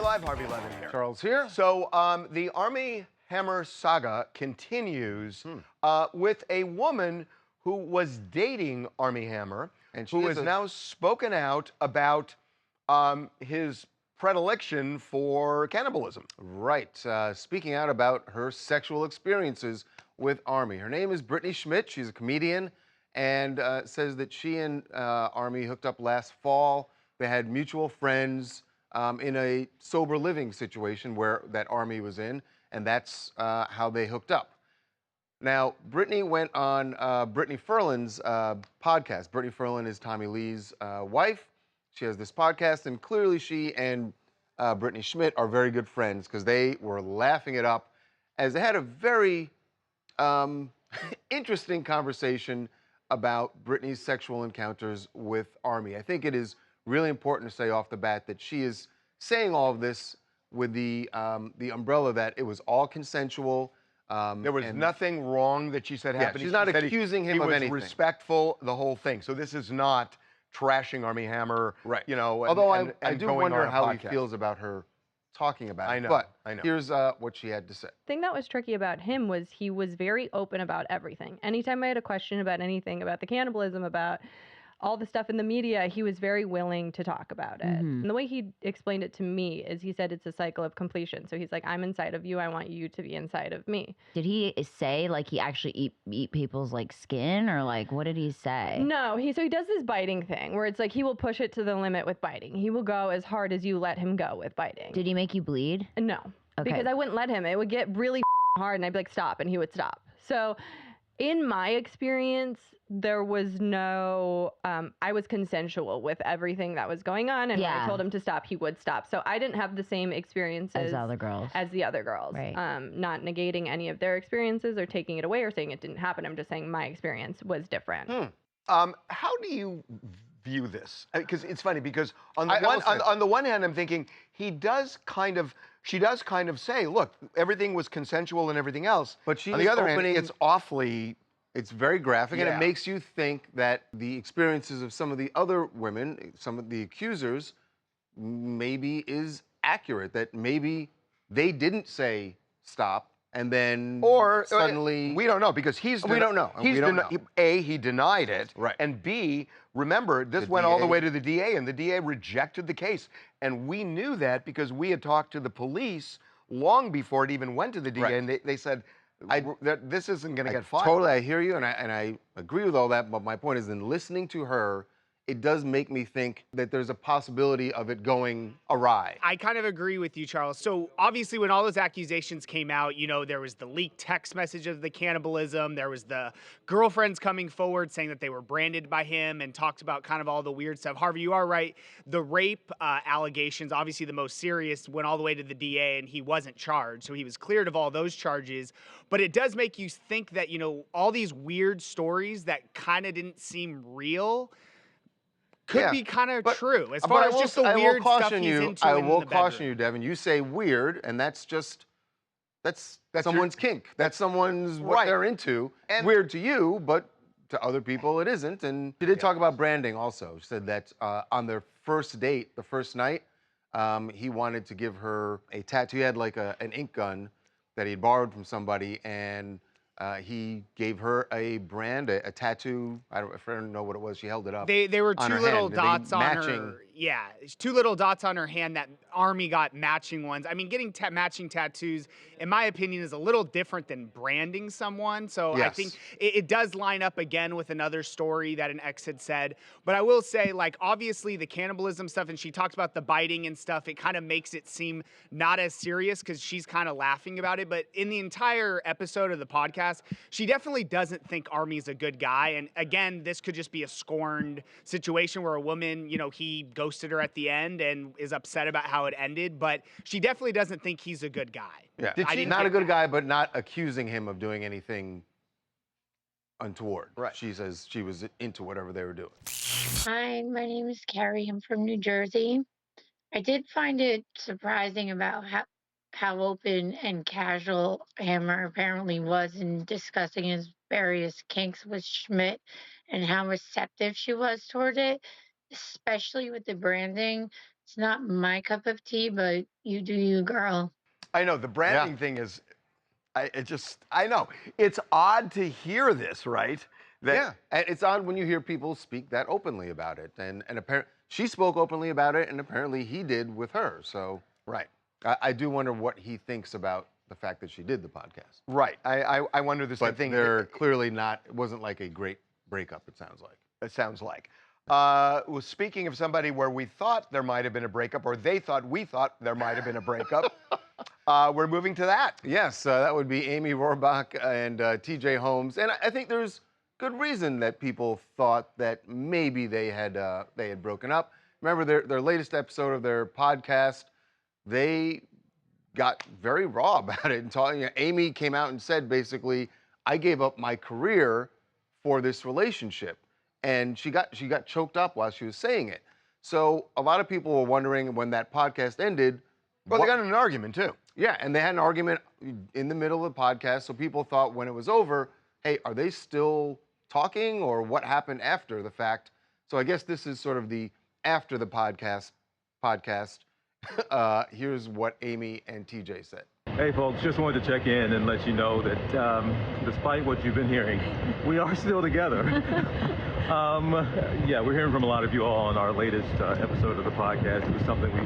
Live, Harvey Levin here. Charles here. So the Armie Hammer saga continues with a woman who was dating Armie Hammer, and who has now spoken out about his predilection for cannibalism. Right. Speaking out about her sexual experiences with Armie. Her name is Brittany Schmidt. She's a comedian, and says that she and Armie hooked up last fall. They had mutual friends in a sober living situation that Armie was in, and that's how they hooked up. Now, Brittany went on Brittany Ferland's podcast. Brittany Ferland is Tommy Lee's wife. She has this podcast, and clearly she and Brittany Schmidt are very good friends because they were laughing it up as they had a very interesting conversation about Brittany's sexual encounters with Armie. I think it is really important to say off the bat that she is saying all of this with the umbrella that it was all consensual. There was nothing wrong that she said happened. She's not accusing him of anything. He was respectful, the whole thing. So this is not trashing Armie Hammer, right? You know, although I do wonder how he feels about her talking about it. I know. But I know. Here's what she had to say. The thing that was tricky about him was he was very open about everything. Anytime I had a question about anything, about the cannibalism, about all the stuff in the media, he was very willing to talk about it. And the way he explained it to me is he said it's a cycle of completion. So he's like, I'm inside of you. I want you to be inside of me. Did he say like he actually eat people's like skin, or like what did he say? No, so he does this biting thing where it's like he will push it to the limit with biting. He will go as hard as you let him go with biting. Did he make you bleed? No, because I wouldn't let him. It would get really hard and I'd be like, stop, and he would stop. So in my experience, there was no, I was consensual with everything that was going on. And when I told him to stop, he would stop. So I didn't have the same experiences as the other girls. Right. Not negating any of their experiences or taking it away or saying it didn't happen. I'm just saying my experience was different. How do you view this? Because it's funny, because on the one hand, I'm thinking she does kind of say, look, everything was consensual and everything else. But on the other hand, it's very graphic, and it makes you think that the experiences of some of the other women, some of the accusers, maybe is accurate, that maybe they didn't say stop, and then suddenly... we don't know, because we don't know. A, he denied it, right. And B, remember, this went all the way to the DA, and the DA rejected the case. And we knew that because we had talked to the police long before it even went to the DA, right. And they said, this isn't going to get filed. Totally, I hear you, and I agree with all that, but my point is, in listening to her, it does make me think that there's a possibility of it going awry. I kind of agree with you, Charles. So obviously when all those accusations came out, you know, there was the leaked text message of the cannibalism. There was the girlfriends coming forward saying that they were branded by him and talked about kind of all the weird stuff. Harvey, you are right. The rape allegations, obviously the most serious, went all the way to the DA, and he wasn't charged. So he was cleared of all those charges. But it does make you think that, you know, all these weird stories that kind of didn't seem real could be kind of true, as far as just the weird stuff he's into. I will caution you, Devin. You say weird, and that's someone's kink. That's someone's what they're into. And weird to you, but to other people it isn't. And she did talk about branding also. She said that on their first date, the first night, he wanted to give her a tattoo. He had like an ink gun that he borrowed from somebody, and he gave her a brand, a tattoo. I don't know what it was. She held it up. They were two little dots on her. Yeah, two little dots on her hand that Armie got matching ones. I mean, getting matching tattoos, in my opinion, is a little different than branding someone. So I think it does line up again with another story that an ex had said. But I will say, like, obviously the cannibalism stuff, and she talks about the biting and stuff, it kind of makes it seem not as serious because she's kind of laughing about it. But in the entire episode of the podcast, she definitely doesn't think Armie's a good guy. And again, this could just be a scorned situation where a woman, you know, he ghosted her at the end and is upset about how it ended, but she definitely doesn't think he's a good guy. Yeah, not a good guy, but not accusing him of doing anything untoward. Right. She says she was into whatever they were doing. Hi, my name is Carrie. I'm from New Jersey. I did find it surprising about how open and casual Hammer apparently was in discussing his various kinks with Schmidt and how receptive she was toward it, especially with the branding. It's not my cup of tea, but you do you, girl. I know the branding thing is, I know it's odd to hear this, right? Yeah, and it's odd when you hear people speak that openly about it, and apparently she spoke openly about it, and apparently he did with her. So right, I do wonder what he thinks about the fact that she did the podcast. Right, I wonder the same thing. They're clearly not. It wasn't like a great breakup. It sounds like. It sounds like. Well, speaking of somebody where we thought there might have been a breakup, or we thought there might have been a breakup, we're moving to that. Yes, that would be Amy Roorbach and TJ Holmes, and I think there's good reason that people thought that maybe they had broken up. Remember their latest episode of their podcast, they got very raw about it and Amy came out and said basically, I gave up my career for this relationship. And she got choked up while she was saying it. So a lot of people were wondering when that podcast ended. Well, they got in an argument too. Yeah, and they had an argument in the middle of the podcast. So people thought when it was over, hey, are they still talking or what happened after the fact? So I guess this is sort of the after the podcast. Here's what Amy and TJ said. Hey folks, just wanted to check in and let you know that despite what you've been hearing, we are still together. Yeah, we're hearing from a lot of you all on our latest episode of the podcast. It was something we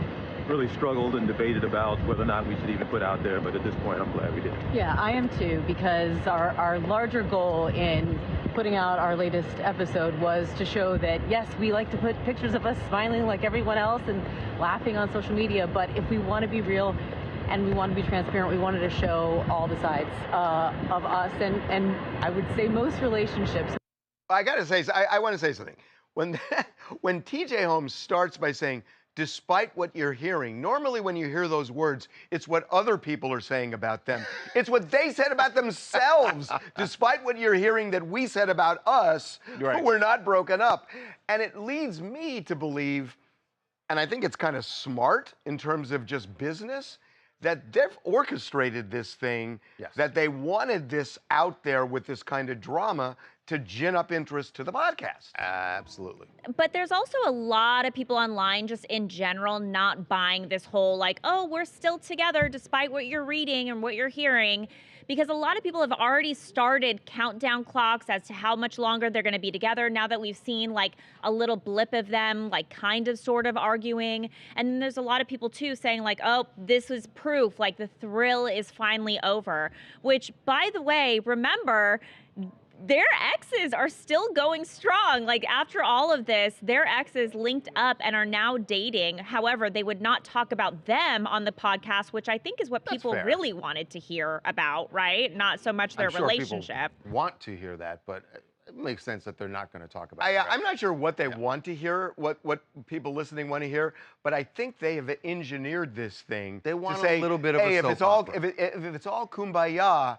really struggled and debated about whether or not we should even put out there, but at this point I'm glad we did. Yeah, I am too, because our larger goal in putting out our latest episode was to show that, yes, we like to put pictures of us smiling like everyone else and laughing on social media, but if we want to be real and we want to be transparent, we wanted to show all the sides of us, and I would say most relationships. I gotta say, I want to say something. When TJ Holmes starts by saying, despite what you're hearing, normally when you hear those words, it's what other people are saying about them. It's what they said about themselves, despite what you're hearing that we said about us, right. We're not broken up. And it leads me to believe, and I think it's kind of smart in terms of just business, that they've orchestrated this thing, that they wanted this out there with this kind of drama to gin up interest to the podcast. Absolutely. But there's also a lot of people online just in general not buying this whole like, oh, we're still together despite what you're reading and what you're hearing. Because a lot of people have already started countdown clocks as to how much longer they're going to be together now that we've seen like a little blip of them like kind of sort of arguing. And then there's a lot of people too saying like, oh, this was proof, like the thrill is finally over. Which, by the way, remember, their exes are still going strong. Like after all of this, their exes linked up and are now dating. However, they would not talk about them on the podcast, which I think is what people really wanted to hear about, right? Not so much their relationship. People want to hear that, but it makes sense that they're not going to talk about it. I'm not sure what they want to hear, what people listening want to hear, but I think they have engineered this thing. They want to say, a little bit of a if it's all kumbaya,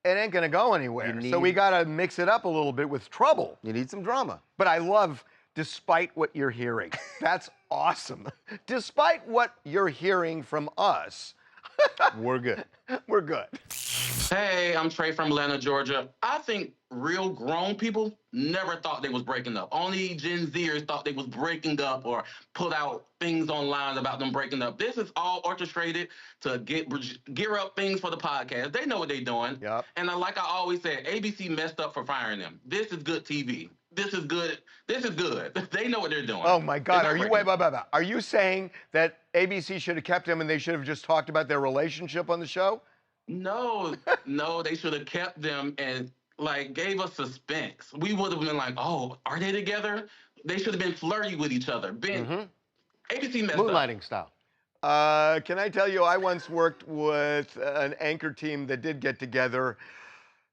it ain't gonna go anywhere. So we gotta mix it up a little bit with trouble. You need some drama. But I love, despite what you're hearing. That's awesome. Despite what you're hearing from us, we're good. We're good. Hey, I'm Trey from Atlanta, Georgia. I think real grown people never thought they was breaking up. Only Gen Zers thought they was breaking up or put out things online about them breaking up. This is all orchestrated to gear up things for the podcast. They know what they're doing. Yep. And like I always said, ABC messed up for firing them. This is good TV. This is good. This is good. They know what they're doing. Oh my God! Are you saying that ABC should have kept him and they should have just talked about their relationship on the show? No, they should have kept them and like gave us suspense. We would have been like, oh, are they together? They should have been flirty with each other. ABC messed up. Moonlighting style. Can I tell you, I once worked with an anchor team that did get together.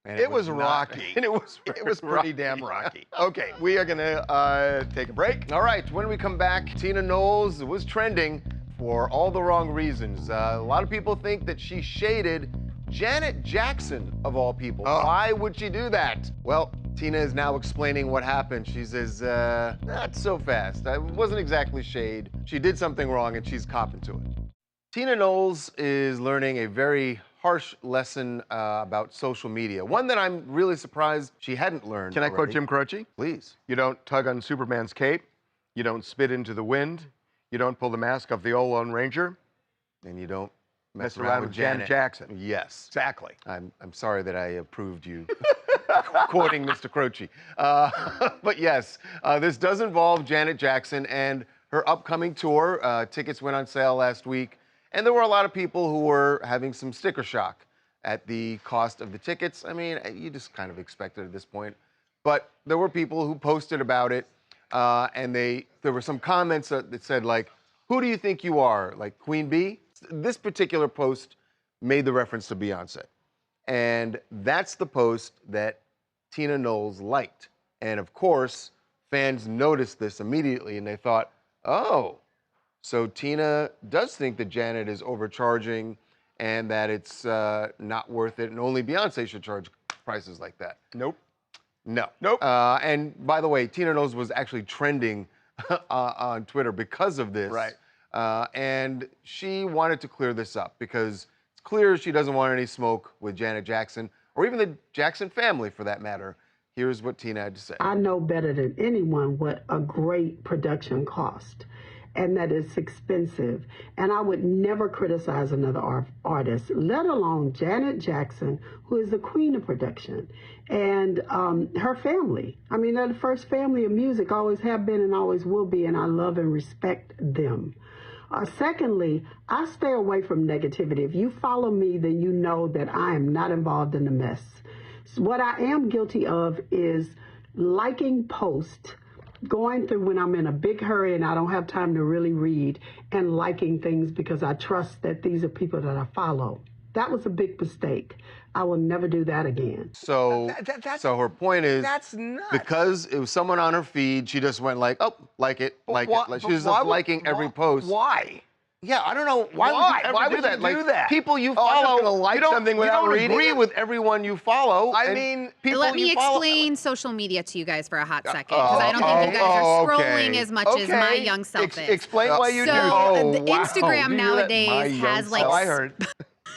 And it was rocky. And it was pretty damn rocky. Okay, we are gonna take a break. All right, when we come back, Tina Knowles was trending for all the wrong reasons. A lot of people think that she shaded Janet Jackson, of all people. Why would she do that? Well, Tina is now explaining what happened. She says, not so fast. It wasn't exactly shade. She did something wrong and she's copping to it. Tina Knowles is learning a very harsh lesson about social media. One that I'm really surprised she hadn't learned. Can I quote Jim Croce? Please. You don't tug on Superman's cape. You don't spit into the wind. You don't pull the mask off the old Lone Ranger. And you don't Mess around with Janet Jackson. Yes. Exactly. I'm sorry that I approved you quoting Mr. Croce. But yes, this does involve Janet Jackson and her upcoming tour. Tickets went on sale last week, and there were a lot of people who were having some sticker shock at the cost of the tickets. I mean, you just kind of expect it at this point. But there were people who posted about it, and there were some comments that said, like, who do you think you are? Like Queen Bee? This particular post made the reference to Beyonce. And that's the post that Tina Knowles liked. And of course, fans noticed this immediately and they thought, oh, so Tina does think that Janet is overcharging and that it's not worth it and only Beyonce should charge prices like that. Nope. No. Nope. And by the way, Tina Knowles was actually trending on Twitter because of this. Right. And she wanted to clear this up because it's clear she doesn't want any smoke with Janet Jackson or even the Jackson family for that matter. Here's what Tina had to say. I know better than anyone what a great production cost and that it's expensive. And I would never criticize another artist, let alone Janet Jackson, who is the queen of production, and her family. I mean, they're the first family of music, always have been and always will be, and I love and respect them. Secondly, I stay away from negativity. If you follow me, then you know that I am not involved in the mess. So what I am guilty of is liking posts, going through when I'm in a big hurry and I don't have time to really read, and liking things because I trust that these are people that I follow. That was a big mistake. I will never do that again. So, so her point is, that's nuts. Because it was someone on her feed, she just went like, oh, like it. Like she was just liking every post. Why? Yeah, I don't know. Why would you ever do that? People you Oh, I'm follow, just gonna like something without you don't reading agree it? with everyone you follow. I mean, people Let me you follow- explain social media to you guys for a hot second, because I don't think you guys are scrolling as much as my young self is. Explain why you do. So Instagram nowadays has like I heard.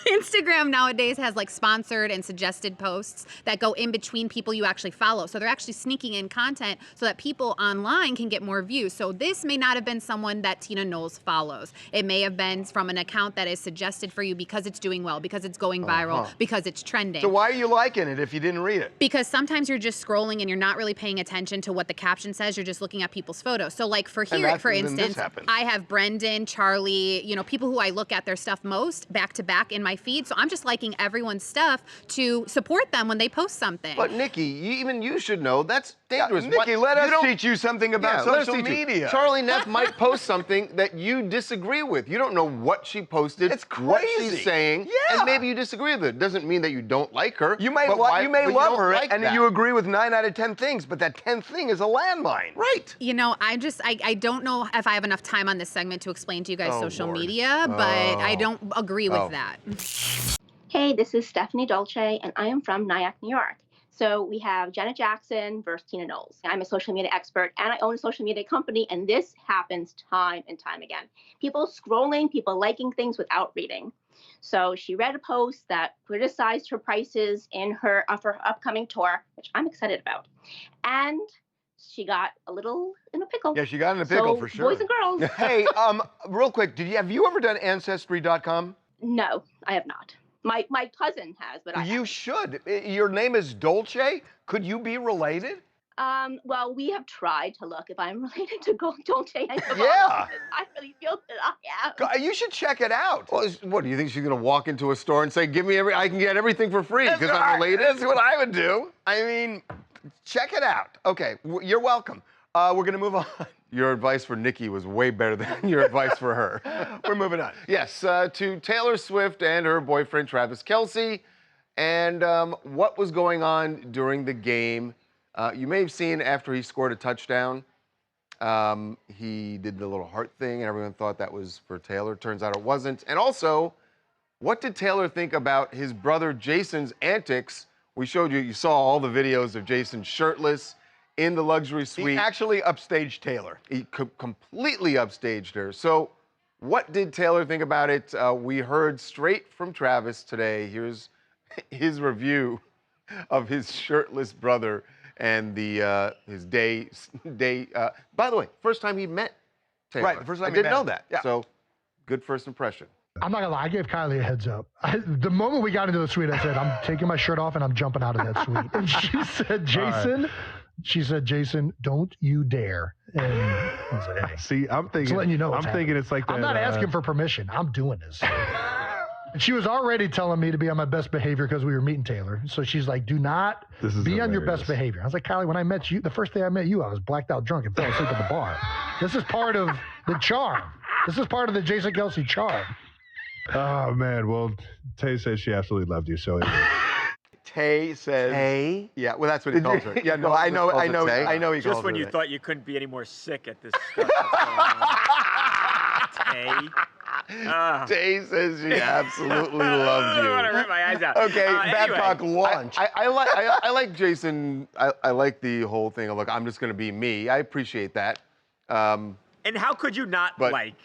Instagram nowadays has like sponsored and suggested posts that go in between people you actually follow. So they're actually sneaking in content so that people online can get more views. So this may not have been someone that Tina Knowles follows. It may have been from an account that is suggested for you because it's doing well, because it's going viral, because it's trending. So why are you liking it if you didn't read it? Because sometimes you're just scrolling and you're not really paying attention to what the caption says. You're just looking at people's photos. So like for here, for instance, I have Brendan, Charlie, you know, people who I look at their stuff most back to back in my feed. So I'm just liking everyone's stuff to support them when they post something. But Nikki, even you should know that's dangerous. Nikki, let us teach you something about social media. Charlie Neff might post something that you disagree with. You don't know what she posted, it's crazy. what she's saying, and maybe you disagree with it. Doesn't mean that you don't like her. You may love her, and you agree with 9 out of 10 things, but that 10th thing is a landmine. Right. You know, I don't know if I have enough time on this segment to explain to you guys social media, but I don't agree with that. Hey, this is Stephanie Dolce, and I am from Nyack, New York. So we have Janet Jackson versus Tina Knowles. I'm a social media expert, and I own a social media company, and this happens time and time again. People scrolling, people liking things without reading. So she read a post that criticized her prices in her upcoming tour, which I'm excited about. And she got a little in a pickle. Yeah, she got in a pickle for sure. Boys and girls. Hey, real quick, have you ever done Ancestry.com? No, I have not. My cousin has, but I haven't. Should. Your name is Dolce. Could you be related? Well, we have tried to look if I'm related to Dolce. Yeah. I really feel that I am. You should check it out. Well, what do you think she's gonna walk into a store and say, "Give me I can get everything for free because I'm related"? That's what I would do. I mean, check it out. Okay, you're welcome. We're gonna move on. Your advice for Nikki was way better than your advice for her. We're moving on. Yes, to Taylor Swift and her boyfriend Travis Kelce, and what was going on during the game. You may have seen after he scored a touchdown, he did the little heart thing, and everyone thought that was for Taylor. Turns out it wasn't. And also, what did Taylor think about his brother Jason's antics? We showed you, you saw all the videos of Jason shirtless in the luxury suite. He actually upstaged Taylor. He completely upstaged her. So what did Taylor think about it? We heard straight from Travis today. Here's his review of his shirtless brother and his day. By the way, first time he met Taylor. Right, the first time I we didn't met. know that. Yeah. So, good first impression. I'm not gonna lie, I gave Kylie a heads up. The moment we got into the suite, I said, I'm taking my shirt off and I'm jumping out of that suite. And she said, Jason, don't you dare. And I was like, hey, see, I'm thinking, letting you know I'm thinking it's like that. I'm not asking for permission. I'm doing this. And she was already telling me to be on my best behavior because we were meeting Taylor. So she's like, do not be on your best behavior. I was like, Kylie, when I met you, the first day I met you, I was blacked out drunk and fell asleep at the bar. This is part of the charm. This is part of the Jason Kelce charm. Oh, man. Well, Tay says she absolutely loved you. So Tay says. Tay? Yeah, well, that's what he calls her. Yeah, no, I know he calls her Just when you that. thought you couldn't be any more sick at this stuff that's going on. Tay. Tay says she absolutely loved you. I want to rip my eyes out. Okay, anyway. Babcock launch. I like Jason. I like the whole thing of, look, I'm just going to be me. I appreciate that. And how could you not like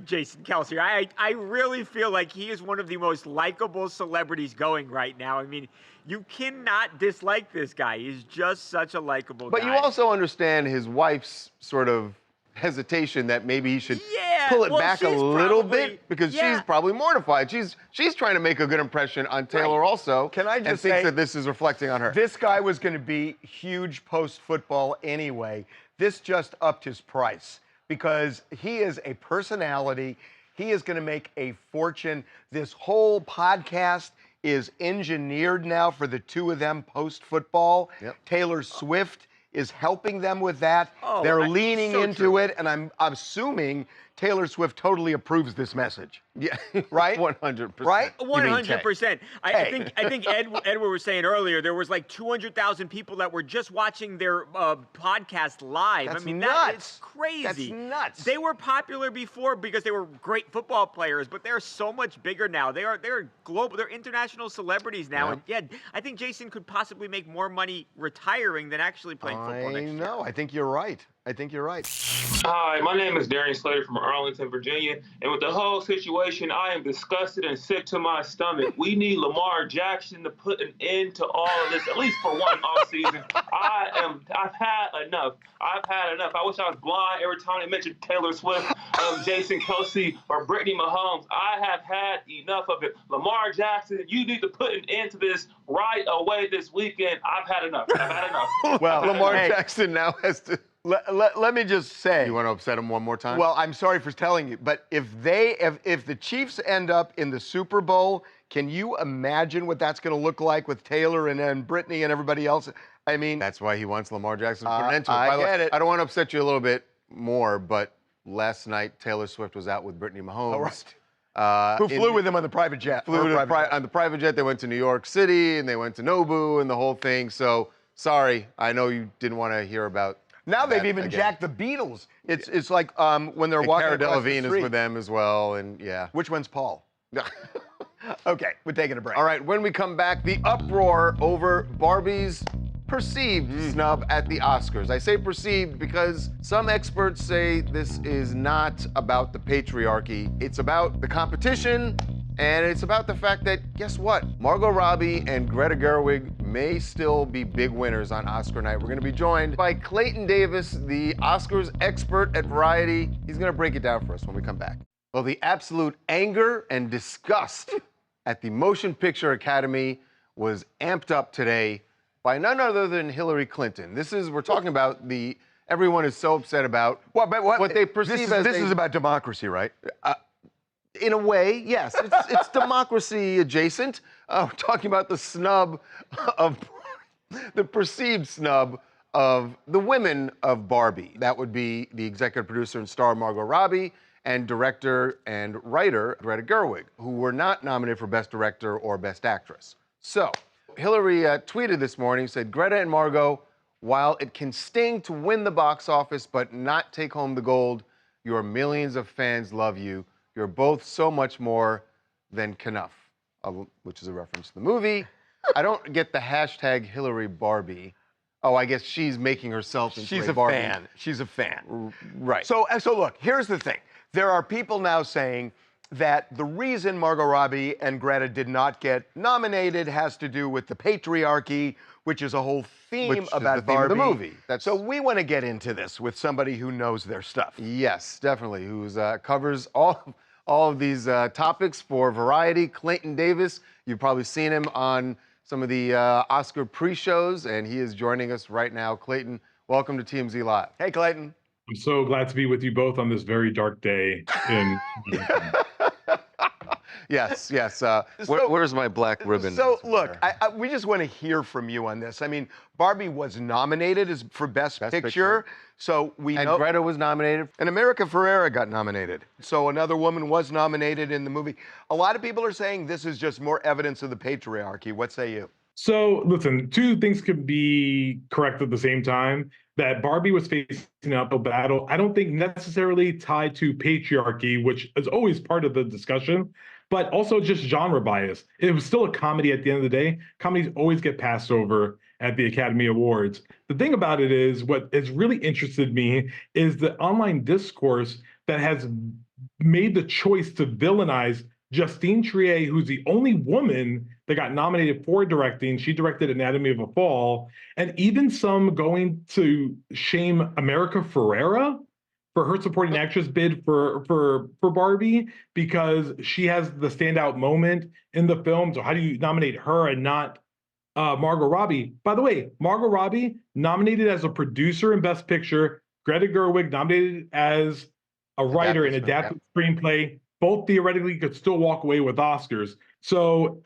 Jason Kelce? I really feel like he is one of the most likable celebrities going right now. I mean, you cannot dislike this guy. He's just such a likable guy. But you also understand his wife's sort of hesitation that maybe he should pull it back a little bit because she's probably mortified. She's trying to make a good impression on Taylor also. Can I just and say, thinks that this is reflecting on her. This guy was going to be huge post-football anyway. This just upped his price because he is a personality. He is going to make a fortune. This whole podcast is engineered now for the two of them post-football. Taylor Swift is helping them with that. They're leaning into it, and I'm assuming Taylor Swift totally approves this message. Yeah, right? 100%. Right? 100%. I think Edward was saying earlier there was like 200,000 people that were just watching their podcast live. That's I mean, nuts. that's crazy. That's nuts. They were popular before because they were great football players, but they're so much bigger now. They're global. They're international celebrities now. And I think Jason could possibly make more money retiring than actually playing football next year. I think you're right. I think you're right. Hi, my name is Darian Slater from Arlington, Virginia. And with the whole situation, I am disgusted and sick to my stomach. We need Lamar Jackson to put an end to all of this, at least for one offseason. I've had enough. I wish I was blind every time they mentioned Taylor Swift, Jason Kelce, or Brittany Mahomes. I have had enough of it. Lamar Jackson, you need to put an end to this right away this weekend. I've had enough. Well, Lamar Jackson now has to. Let me just say. You want to upset him one more time? Well, I'm sorry for telling you, but if the Chiefs end up in the Super Bowl, can you imagine what that's going to look like with Taylor and Brittany and everybody else? I mean, that's why he wants Lamar Jackson to put an end to it. I get it. I don't want to upset you a little bit more, but last night Taylor Swift was out with Brittany Mahomes. Who flew with him on the private jet. On the private jet. They went to New York City and they went to Nobu and the whole thing. So sorry, I know you didn't want to hear about. Now they've even jacked the Beatles. It's like when they're walking Cara across the Delevingne street. is with them as well, and yeah. Which one's Paul? Okay, we're taking a break. All right, when we come back, the uproar over Barbie's perceived snub at the Oscars. I say perceived because some experts say this is not about the patriarchy. It's about the competition, and it's about the fact that, guess what? Margot Robbie and Greta Gerwig may still be big winners on Oscar night. We're gonna be joined by Clayton Davis, the Oscars expert at Variety. He's gonna break it down for us when we come back. Well, the absolute anger and disgust at the Motion Picture Academy was amped up today by none other than Hillary Clinton. We're talking about everyone is so upset about what they perceive as. This is about democracy, right? In a way, yes. It's democracy adjacent. We're talking about the snub of, the perceived snub of the women of Barbie. That would be the executive producer and star Margot Robbie and director and writer Greta Gerwig, who were not nominated for Best Director or Best Actress. So, Hillary tweeted this morning, said, Greta and Margot, while it can sting to win the box office but not take home the gold, your millions of fans love you. You're both so much more than Knuff, which is a reference to the movie. I don't get the hashtag Hillary Barbie. Oh, I guess she's making herself into a Barbie. Fan. She's a fan. Right. So look, here's the thing. There are people now saying that the reason Margot Robbie and Greta did not get nominated has to do with the patriarchy, which is a whole theme Which is about the theme Barbie. of the movie. So we want to get into this with somebody who knows their stuff. Yes, definitely. Who's covers all of these topics for Variety. Clayton Davis. You've probably seen him on some of the Oscar pre-shows, and he is joining us right now. Clayton, welcome to TMZ Live. Hey, Clayton. I'm so glad to be with you both on this very dark day. Yes. Where's my black ribbon? So look, we just want to hear from you on this. I mean, Barbie was nominated for Best Picture. So we know. And Greta was nominated. And America Ferrera got nominated. So another woman was nominated in the movie. A lot of people are saying this is just more evidence of the patriarchy. What say you? So listen, two things could be correct at the same time. That Barbie was facing an uphill battle, I don't think necessarily tied to patriarchy, which is always part of the discussion, but also just genre bias. It was still a comedy at the end of the day. Comedies always get passed over at the Academy Awards. The thing about it is, what has really interested me is the online discourse that has made the choice to villainize Justine Triet, who's the only woman that got nominated for directing. She directed Anatomy of a Fall, and even some going to shame America Ferrera for her supporting actress bid for Barbie because she has the standout moment in the film. So how do you nominate her and not Margot Robbie? By the way, Margot Robbie nominated as a producer in Best Picture, Greta Gerwig nominated as a writer in adapted screenplay. Both theoretically could still walk away with Oscars. So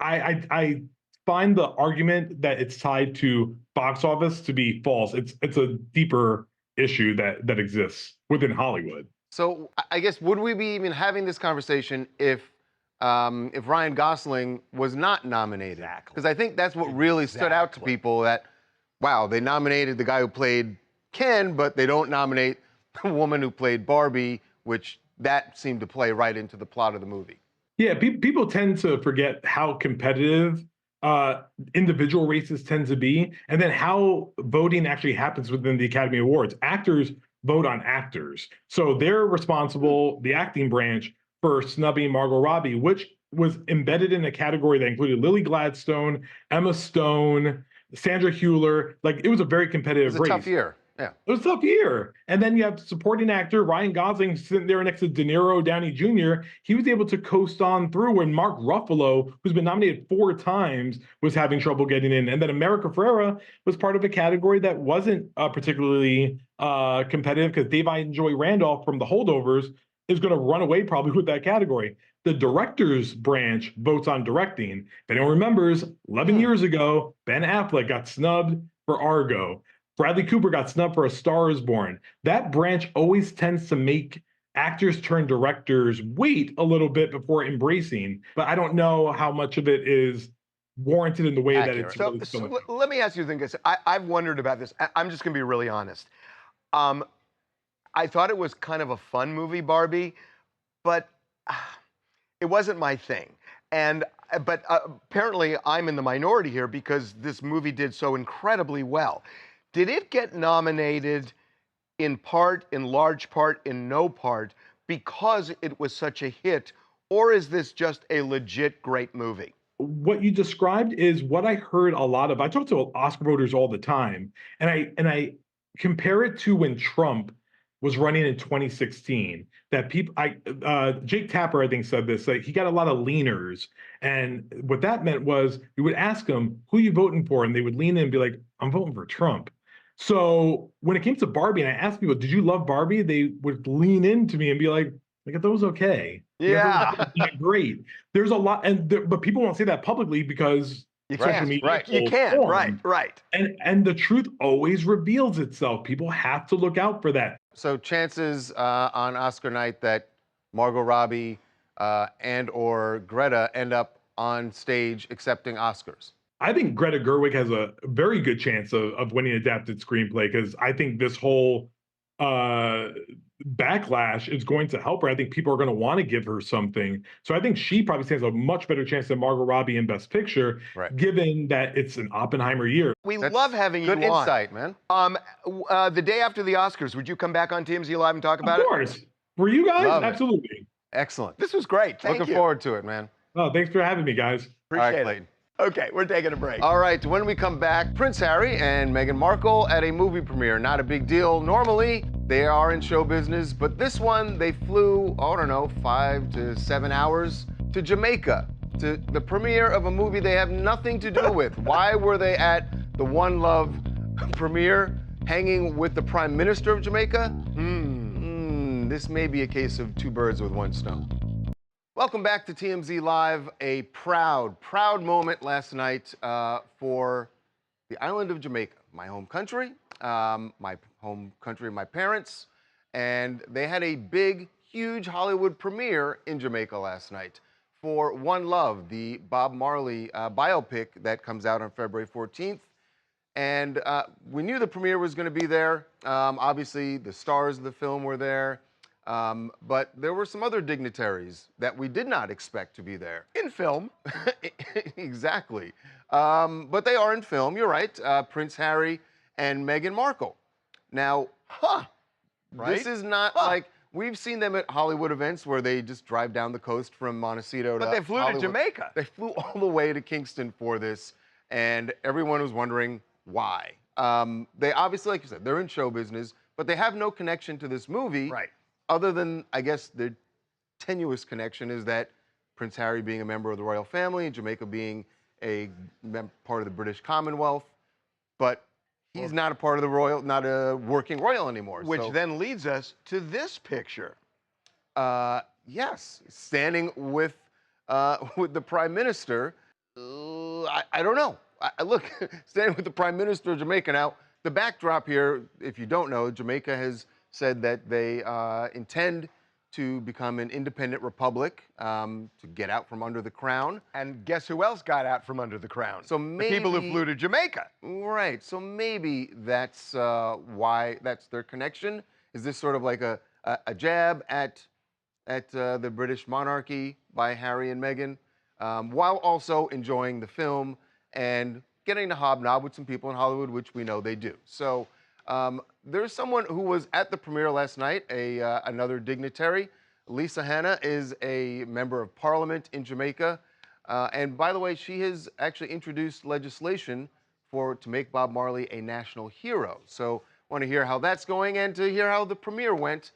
I find the argument that it's tied to box office to be false. It's a deeper issue that exists within Hollywood. So I guess, would we be even having this conversation if Ryan Gosling was not nominated? Because I think that's what really stood out to people, that, wow, they nominated the guy who played Ken, but they don't nominate the woman who played Barbie, which that seemed to play right into the plot of the movie. Yeah, people tend to forget how competitive individual races tend to be, and then how voting actually happens within the Academy Awards. Actors vote on actors. So they're responsible, the acting branch, for snubbing Margot Robbie, which was embedded in a category that included Lily Gladstone, Emma Stone, Sandra Hüller. Like, it was a very competitive race. It was a tough year. Yeah. It was a tough year. And then you have supporting actor Ryan Gosling sitting there next to De Niro Downey Jr. He was able to coast on through when Mark Ruffalo, who's been nominated 4 times, was having trouble getting in. And then America Ferrera was part of a category that wasn't particularly competitive, because Dave Joy Randolph from The Holdovers is going to run away probably with that category. The director's branch votes on directing. If anyone remembers, 11 years ago, Ben Affleck got snubbed for Argo. Bradley Cooper got snubbed for A Star Is Born. That branch always tends to make actors turn directors wait a little bit before embracing, but I don't know how much of it is warranted in the way that it's really so let me ask you a thing, guys. I've wondered about this. I'm just going to be really honest. I thought it was kind of a fun movie, Barbie, but it wasn't my thing. But apparently I'm in the minority here because this movie did so incredibly well. Did it get nominated in part, in large part, in no part, because it was such a hit, or is this just a legit great movie? What you described is what I heard a lot of. I talk to Oscar voters all the time, and I compare it to when Trump was running in 2016. That people, Jake Tapper, I think, said this. Like, he got a lot of leaners, and what that meant was you would ask them, "Who are you voting for?" and they would lean in and be like, "I'm voting for Trump." So when it came to Barbie, and I asked people, "Did you love Barbie?" they would lean into me and be like, "I thought it was okay. Yeah, not great." There's a lot, but people won't say that publicly because social media. Right, you can't. Right. And the truth always reveals itself. People have to look out for that. So chances on Oscar night that Margot Robbie and or Greta end up on stage accepting Oscars? I think Greta Gerwig has a very good chance of winning adapted screenplay, because I think this whole backlash is going to help her. I think people are going to want to give her something. So I think she probably stands a much better chance than Margot Robbie in Best Picture, given that it's an Oppenheimer year. We love having you on. Good insight, man. The day after the Oscars, would you come back on TMZ Live and talk about it? Of course. Were you guys? Love it. Absolutely. Excellent. This was great. Thank you. Looking forward to it, man. Oh, thanks for having me, guys. Appreciate it. Clayton. Okay, we're taking a break. All right, when we come back, Prince Harry and Meghan Markle at a movie premiere. Not a big deal. Normally, they are in show business, but this one, they flew, I don't know, 5 to 7 hours to Jamaica to the premiere of a movie they have nothing to do with. Why were they at the One Love premiere hanging with the Prime Minister of Jamaica? This may be a case of two birds with one stone. Welcome back to TMZ Live. A proud moment last night for the island of Jamaica, my home country, my parents, and they had a big, huge Hollywood premiere in Jamaica last night for One Love, the Bob Marley biopic that comes out on February 14th. And we knew the premiere was going to be there. Obviously, the stars of the film were there. But there were some other dignitaries that we did not expect to be there. In film. Exactly. But they are in film, you're right. Prince Harry and Meghan Markle. Now, right? This is not like, we've seen them at Hollywood events where they just drive down the coast from Montecito to But they flew Hollywood. to Jamaica. They flew all the way to Kingston for this, and everyone was wondering why. They obviously, like you said, they're in show business, but they have no connection to this movie. Right. Other than, I guess, the tenuous connection is that Prince Harry being a member of the royal family and Jamaica being a part of the British Commonwealth, but he's not a part of the royal, not a working royal anymore. Which then leads us to this picture. Yes, standing with the Prime Minister. I don't know. Look, standing with the Prime Minister of Jamaica. Now, the backdrop here, if you don't know, Jamaica has said that they intend to become an independent republic, to get out from under the crown. And guess who else got out from under the crown? So maybe, the people who flew to Jamaica. Right, so maybe that's why, that's their connection. Is this sort of like a jab at the British monarchy by Harry and Meghan, while also enjoying the film and getting to hobnob with some people in Hollywood, which we know they do. So there's someone who was at the premiere last night, another dignitary. Lisa Hanna is a member of parliament in Jamaica. And by the way, she has actually introduced legislation to make Bob Marley a national hero. So I want to hear how that's going and to hear how the premiere went.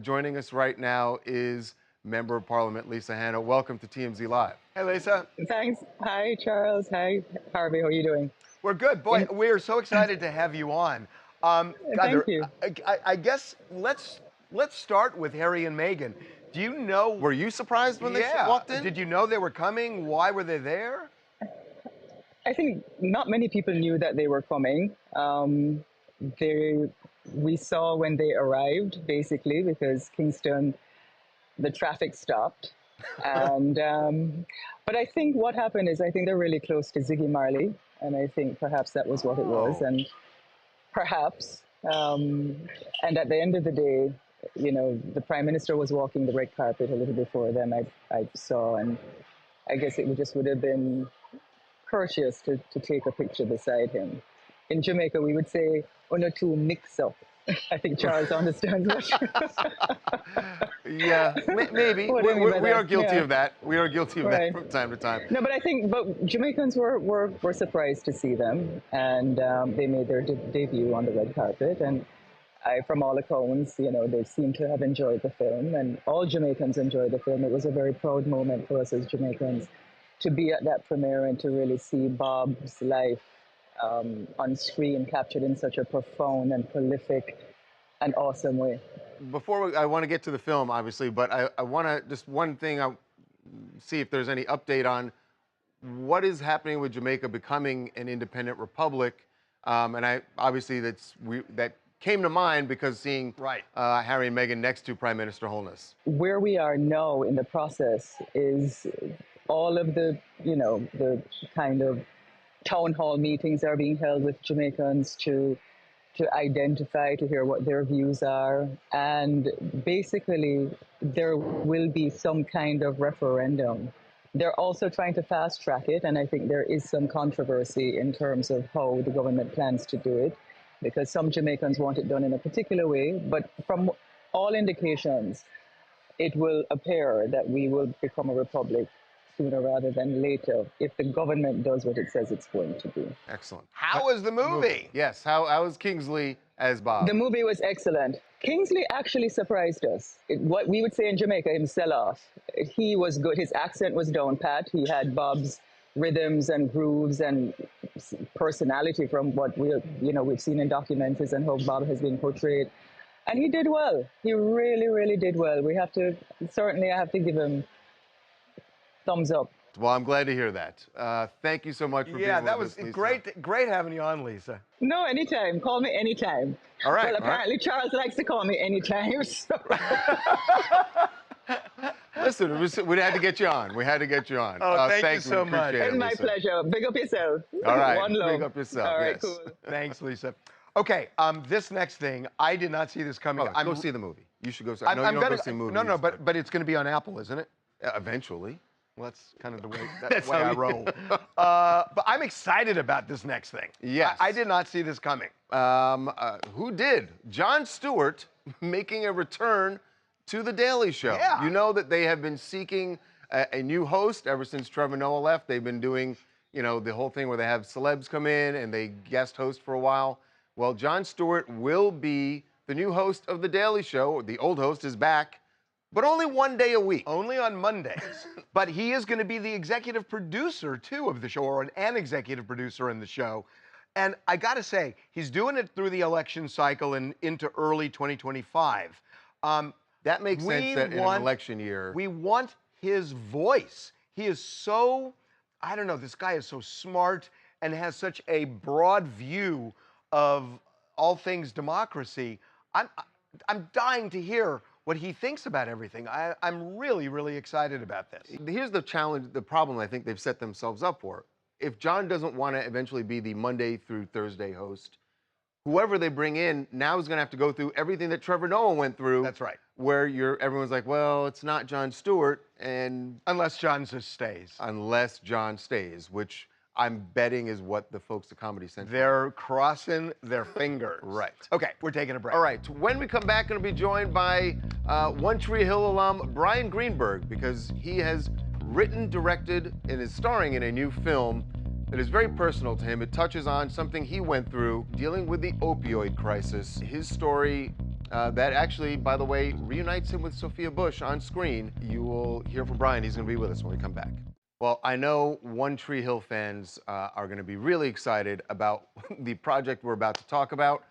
Joining us right now is Member of Parliament Lisa Hanna. Welcome to TMZ Live. Hey, Lisa. Thanks. Hi, Charles. Hi, Harvey. How are you doing? We're good. Boy, we are so excited to have you on. Thank you. I guess let's start with Harry and Meghan. Do you know? Were you surprised when they walked in? Did you know they were coming? Why were they there? I think not many people knew that they were coming. We saw when they arrived, basically, because Kingston, the traffic stopped. And but I think what happened is I think they're really close to Ziggy Marley, and I think perhaps that was what it was. And perhaps, and at the end of the day, you know, the Prime Minister was walking the red carpet a little before them, I saw, and I guess it would have been courteous to take a picture beside him. In Jamaica, we would say, "Uno two mix up." I think Charles understands what. Yeah, maybe. We are guilty of that. We are guilty of that from time to time. No, but I think, Jamaicans were surprised to see them, and they made their debut on the red carpet. And from all accounts, you know, they seem to have enjoyed the film, and all Jamaicans enjoyed the film. It was a very proud moment for us as Jamaicans to be at that premiere and to really see Bob's life on screen captured in such a profound and prolific and awesome way. I want to get to the film, obviously, but I want to just one thing. See if there's any update on what is happening with Jamaica becoming an independent republic. And obviously that came to mind because seeing Harry and Meghan next to Prime Minister Holness. Where we are now in the process is all of the, you know, the kind of town hall meetings are being held with Jamaicans to identify, to hear what their views are. And basically, there will be some kind of referendum. They're also trying to fast track it, and I think there is some controversy in terms of how the government plans to do it, because some Jamaicans want it done in a particular way, but from all indications, it will appear that we will become a republic sooner rather than later if the government does what it says it's going to do. Excellent. How was the movie? Yes, how was Kingsley as Bob? The movie was excellent. Kingsley actually surprised us. What we would say in Jamaica, him sell off. He was good. His accent was down pat. He had Bob's rhythms and grooves and personality from what we've seen in documentaries and how Bob has been portrayed. And he did well. He really, really did well. I have to give him thumbs up. Well, I'm glad to hear that. Thank you so much for being with us. Yeah, that was Lisa. great having you on, Lisa. No, anytime. Call me anytime. All right. Well, apparently Charles likes to call me anytime. So. Listen, we had to get you on. We had to get you on. Oh, thank you so much. It's my pleasure. Big up yourself. All right. One love. Big up yourself. All right, yes. cool. Thanks, Lisa. Okay, this next thing, I did not see this coming. Go see the movie. You should go see. I know you don't go see movies. No, but it's going to be on Apple, isn't it? Eventually. Well, that's kind of the way, that's way I roll. But I'm excited about this next thing. Yes. I did not see this coming. Who did? Jon Stewart making a return to The Daily Show. Yeah. You know that they have been seeking a new host ever since Trevor Noah left. They've been doing, the whole thing where they have celebs come in and they guest host for a while. Well, Jon Stewart will be the new host of The Daily Show. The old host is back, but only one day a week. Only on Mondays. But he is going to be the executive producer, too, of the show, or an executive producer in the show. And I got to say, he's doing it through the election cycle and into early 2025. That makes sense that in an election year. We want his voice. He is so, I don't know, this guy is so smart and has such a broad view of all things democracy. I'm dying to hear what he thinks about everything. I'm really, really excited about this. Here's the challenge, the problem I think they've set themselves up for. If Jon doesn't want to eventually be the Monday through Thursday host, whoever they bring in now is going to have to go through everything that Trevor Noah went through. That's right. Where everyone's like, well, it's not Jon Stewart, and unless Jon just stays. Unless Jon stays, which I'm betting is what the folks at Comedy Central. They're crossing their fingers. Right. Okay, we're taking a break. All right. When we come back, going to be joined by One Tree Hill alum Brian Greenberg, because he has written, directed, and is starring in a new film that is very personal to him. It touches on something he went through dealing with the opioid crisis. His story that actually, by the way, reunites him with Sophia Bush on screen. You will hear from Brian. He's going to be with us when we come back. Well, I know One Tree Hill fans are going to be really excited about the project we're about to talk about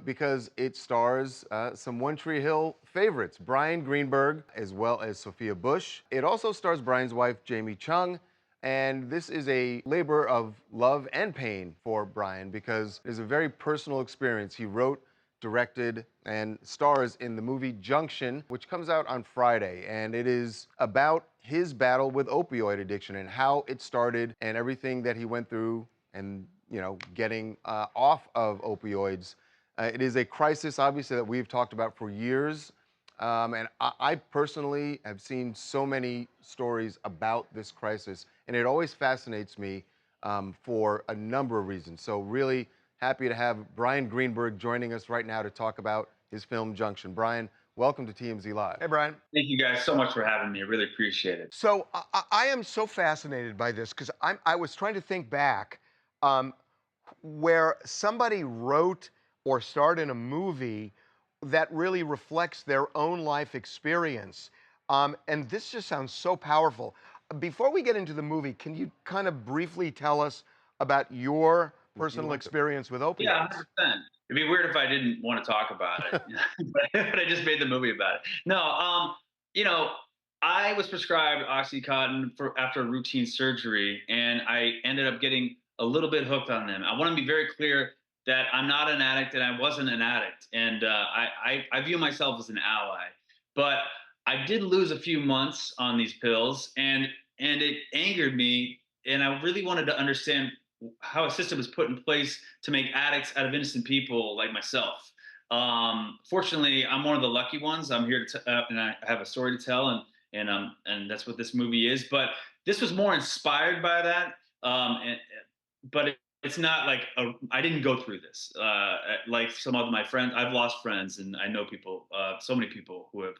because it stars some One Tree Hill favorites, Brian Greenberg, as well as Sophia Bush. It also stars Brian's wife, Jamie Chung, and this is a labor of love and pain for Brian because it's a very personal experience. He wrote, directed, and stars in the movie Junction, which comes out on Friday, and it is about his battle with opioid addiction and how it started and everything that he went through and, getting off of opioids. It is a crisis, obviously, that we've talked about for years. And I personally have seen so many stories about this crisis, and it always fascinates me for a number of reasons. So really happy to have Brian Greenberg joining us right now to talk about his film Junction. Brian, welcome to TMZ Live. Hey, Brian. Thank you guys so much for having me. I really appreciate it. So I am so fascinated by this because I was trying to think back where somebody wrote or starred in a movie that really reflects their own life experience. And this just sounds so powerful. Before we get into the movie, can you kind of briefly tell us about your personal experience with opioids? Yeah, 100%. It'd be weird if I didn't want to talk about it, but I just made the movie about it. No, I was prescribed OxyContin after a routine surgery, and I ended up getting a little bit hooked on them. I want to be very clear that I'm not an addict and I wasn't an addict. And I view myself as an ally. But I did lose a few months on these pills, and it angered me. And I really wanted to understand how a system was put in place to make addicts out of innocent people like myself. Fortunately, I'm one of the lucky ones. I'm here to and I have a story to tell, and that's what this movie is. But this was more inspired by that. But it's not like I didn't go through this. Like some of my friends, I've lost friends, and I know people, so many people who have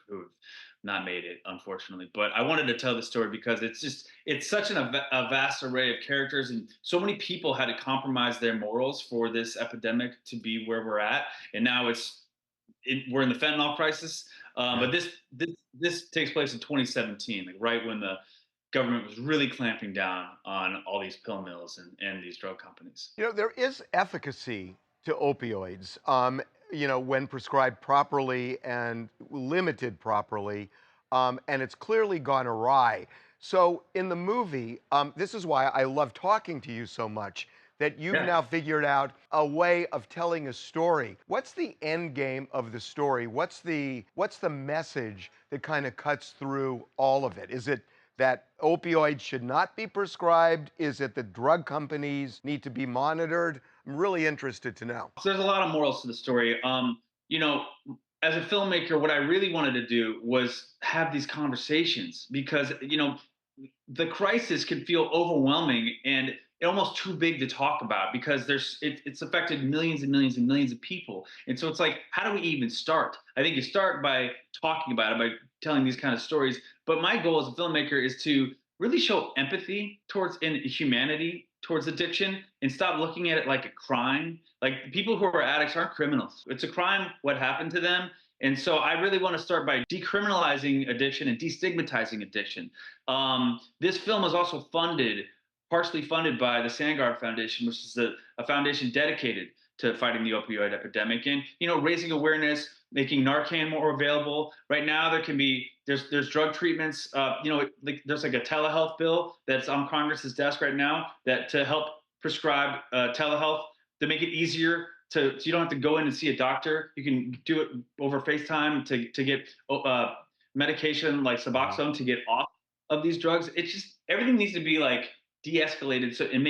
not made it, unfortunately. But I wanted to tell the story because it's such a vast array of characters, and so many people had to compromise their morals for this epidemic to be where we're at, and now we're in the fentanyl crisis. But this takes place in 2017, like right when the government was really clamping down on all these pill mills and these drug companies. You know, there is efficacy to opioids, you know, when prescribed properly and limited properly, and it's clearly gone awry. So in the movie, this is why I love talking to you so much, that you've now figured out a way of telling a story. What's the end game of the story? What's the message that kind of cuts through all of it? Is it that opioids should not be prescribed? Is it that drug companies need to be monitored? I'm really interested to know. So there's a lot of morals to the story. You know, as a filmmaker, what I really wanted to do was have these conversations because, you know, the crisis can feel overwhelming and almost too big to talk about because it's affected millions and millions and millions of people. And so it's like, how do we even start? I think you start by talking about it, by telling these kind of stories. But my goal as a filmmaker is to really show empathy and humanity towards addiction and stop looking at it like a crime. Like people who are addicts aren't criminals. It's a crime what happened to them. And so I really want to start by decriminalizing addiction and destigmatizing addiction. This film is also partially funded by the Sangard Foundation, which is a foundation dedicated to fighting the opioid epidemic and, you know, raising awareness, making Narcan more available. Right now, there's drug treatments. You know, there's like a telehealth bill that's on Congress's desk right now to help prescribe telehealth to make it easier so you don't have to go in and see a doctor. You can do it over FaceTime to get medication like Suboxone to get off of these drugs. It's just everything needs to be like de-escalated and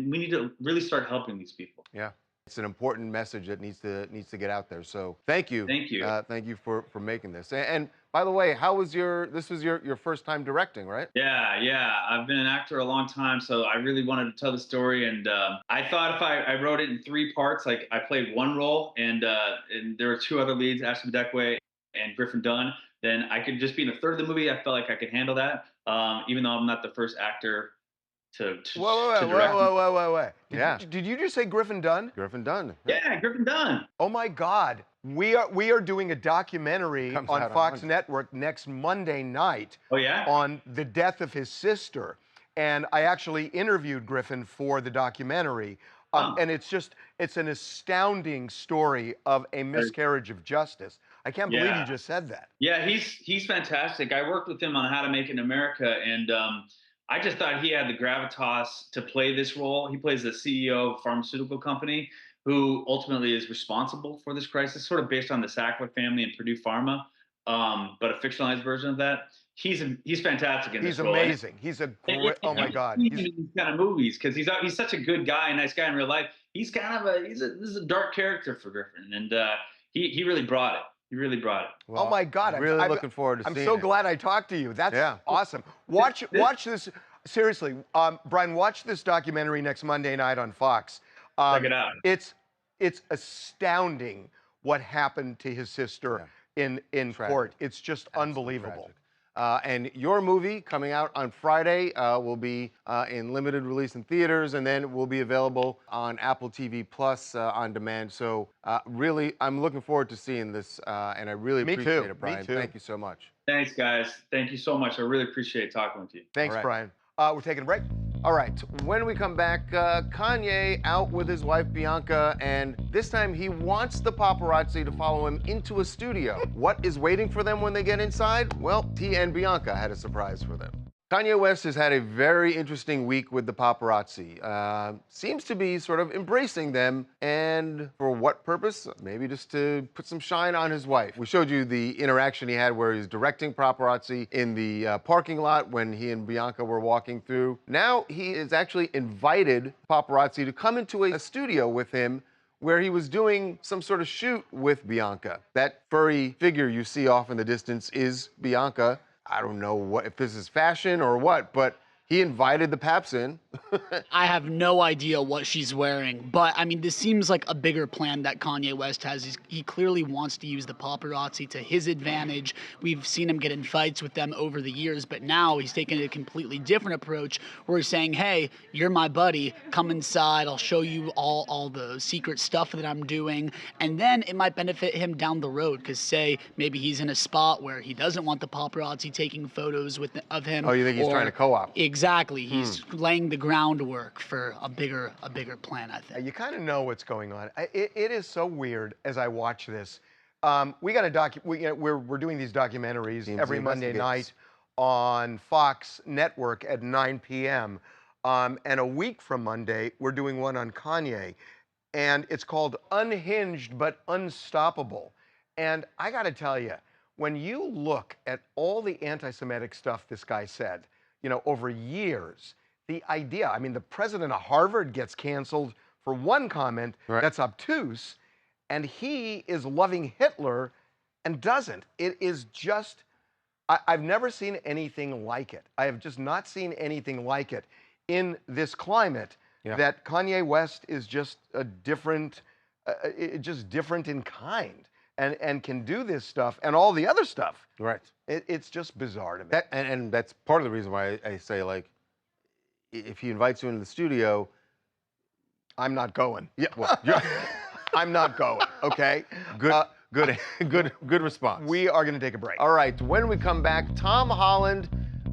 we need to really start helping these people. Yeah. It's an important message that needs to get out there. So thank you. Thank you. Thank you for making this. And by the way, this was your first time directing, right? Yeah. I've been an actor a long time, so I really wanted to tell the story. And I thought if I wrote it in 3 parts, like I played one role and there were 2 other leads, Ashley Badekwe and Griffin Dunn, then I could just be in a third of the movie. I felt like I could handle that, even though I'm not the first actor to Whoa. Yeah. Did you just say Griffin Dunn? Griffin Dunn. Yeah, Griffin Dunn. Oh my God. We are doing a documentary on Fox Network next Monday night. Oh yeah? On the death of his sister. And I actually interviewed Griffin for the documentary. And it's an astounding story of a miscarriage of justice. I can't believe you just said that. Yeah, he's fantastic. I worked with him on How to Make It in America, and I just thought he had the gravitas to play this role. He plays the CEO of a pharmaceutical company who ultimately is responsible for this crisis, sort of based on the Sackler family and Purdue Pharma, but a fictionalized version of that. He's fantastic in this role. He's amazing. He's a great, oh my God. He's in these kind of movies because he's such a good guy, a nice guy in real life. He's kind of this is a dark character for Griffin, and he really brought it. He really brought it. Well, oh my God! I'm really looking forward to seeing it. I'm so glad I talked to you. That's awesome. Watch this. Seriously, Brian, watch this documentary next Monday night on Fox. Check it out. It's astounding what happened to his sister in court. It's just unbelievable. And your movie coming out on Friday will be in limited release in theaters, and then will be available on Apple TV Plus on demand. So really, I'm looking forward to seeing this, and I really appreciate it, Brian. Me too. Thank you so much. Thanks, guys. Thank you so much. I really appreciate talking with you. Thanks, Brian. We're taking a break. All right, when we come back, Kanye out with his wife Bianca, and this time he wants the paparazzi to follow him into a studio. What is waiting for them when they get inside? Well, T and Bianca had a surprise for them. Kanye West has had a very interesting week with the paparazzi. Seems to be sort of embracing them, and for what purpose? Maybe just to put some shine on his wife. We showed you the interaction he had where he was directing paparazzi in the parking lot when he and Bianca were walking through. Now he has actually invited paparazzi to come into a studio with him where he was doing some sort of shoot with Bianca. That furry figure you see off in the distance is Bianca. I don't know if this is fashion or what, but he invited the paps in, I have no idea what she's wearing, but I mean, this seems like a bigger plan that Kanye West has. He clearly wants to use the paparazzi to his advantage. We've seen him get in fights with them over the years, but now he's taking a completely different approach where he's saying, hey, you're my buddy, come inside, I'll show you all the secret stuff that I'm doing. And then it might benefit him down the road, because say maybe he's in a spot where he doesn't want the paparazzi taking photos of him. Oh, you think he's trying to co-opt? Exactly. He's laying the groundwork for a bigger plan, I think. You kind of know what's going on. It is so weird as I watch this. We got we're doing these documentaries TMZ every Monday night on Fox Network at 9 p.m. And a week from Monday, we're doing one on Kanye. And it's called Unhinged but Unstoppable. And I got to tell you, when you look at all the anti-Semitic stuff this guy said, over years, the idea, I mean, the president of Harvard gets canceled for one comment that's obtuse, and he is loving Hitler and doesn't. It is just, I've never seen anything like it. I have just not seen anything like it in this climate, that Kanye West is just a different, just different in kind, and can do this stuff and all the other stuff. Right. It's just bizarre to me. And that's part of the reason why I say, like, if he invites you into the studio, I'm not going. Yeah, well, I'm not going. Okay. Good response. We are going to take a break. All right. When we come back, Tom Holland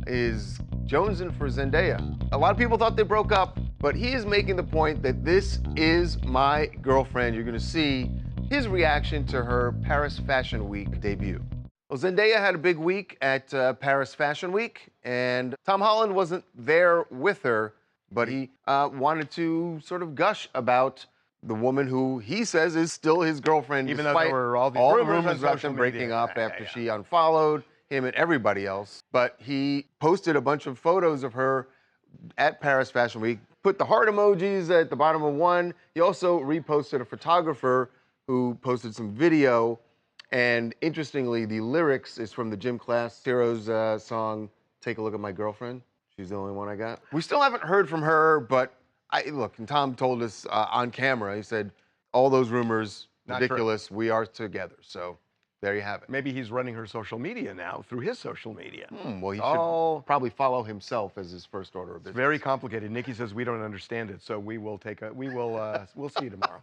is jonesing for Zendaya. A lot of people thought they broke up, but he is making the point that this is my girlfriend. You're going to see his reaction to her Paris Fashion Week debut. Well, Zendaya had a big week at Paris Fashion Week, and Tom Holland wasn't there with her, but he wanted to sort of gush about the woman who he says is still his girlfriend, even though there were all these rumors about them breaking up after she unfollowed him and everybody else. But he posted a bunch of photos of her at Paris Fashion Week, put the heart emojis at the bottom of one. He also reposted a photographer who posted some video. And interestingly, the lyrics is from the Gym Class Heroes song, Take a Look at My Girlfriend. She's the only one I got. We still haven't heard from her, but look, and Tom told us on camera, he said, all those rumors, Not ridiculous, true. we are together. So there you have it. Maybe he's running her social media now through his social media. Well, he should probably follow himself as his first order of business. It's very complicated. Nikki says we don't understand it, so we'll see you tomorrow.